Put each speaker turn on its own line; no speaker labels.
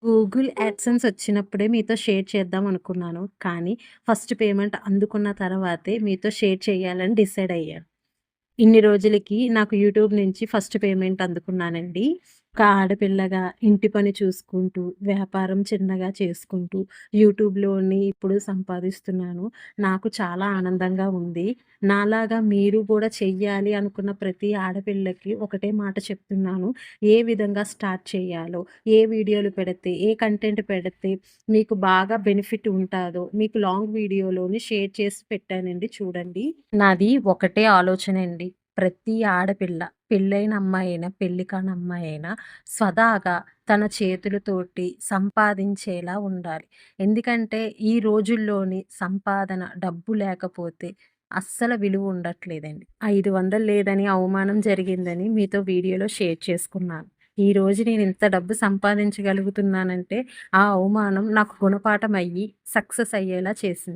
Google AdSense వచ్చినప్పుడే మీతో share చేద్దాం అనుకున్నాను. కానీ ఫస్ట్ పేమెంట్ అందుకున్న తర్వాతే మీతో షేర్ చేయాలని డిసైడ్ అయ్యాను. ఇన్ని రోజులకి నాకు యూట్యూబ్ నుంచి ఫస్ట్ పేమెంట్ అందుకున్నానండి. ఒక ఆడపిల్లగా ఇంటి పని చూసుకుంటూ, వ్యాపారం చిన్నగా చేసుకుంటూ, యూట్యూబ్‌లోని ఇప్పుడు సంపాదిస్తున్నాను. నాకు చాలా ఆనందంగా ఉంది. నాలాగా మీరు కూడా చెయ్యాలి అనుకున్న ప్రతి ఆడపిల్లకి ఒకటే మాట చెప్తున్నాను. ఏ విధంగా స్టార్ట్ చేయాలో, ఏ వీడియోలు పెడితే, ఏ కంటెంట్ పెడితే మీకు బాగా బెనిఫిట్ ఉంటాదో, మీకు లాంగ్ వీడియోలోని షేర్ చేసి పెట్టానండి చూడండి. నాది ఒకటే ఆలోచనండి. ప్రతి ఆడపిల్ల పెళ్ళైన అమ్మాయైనా, పెళ్లి కాని అమ్మాయైనా స్వతహాగా తన చేతులతోటి సంపాదించేలా ఉండాలి. ఎందుకంటే ఈ రోజుల్లోని సంపాదన డబ్బు లేకపోతే అస్సలు విలువ ఉండట్లేదండి. 500 లేదని అవమానం జరిగిందని మీతో వీడియోలో షేర్ చేసుకున్నాను. ఈరోజు నేను ఇంత డబ్బు సంపాదించగలుగుతున్నానంటే ఆ అవమానం నాకు గుణపాఠం అయ్యి సక్సెస్ అయ్యేలా చేసింది.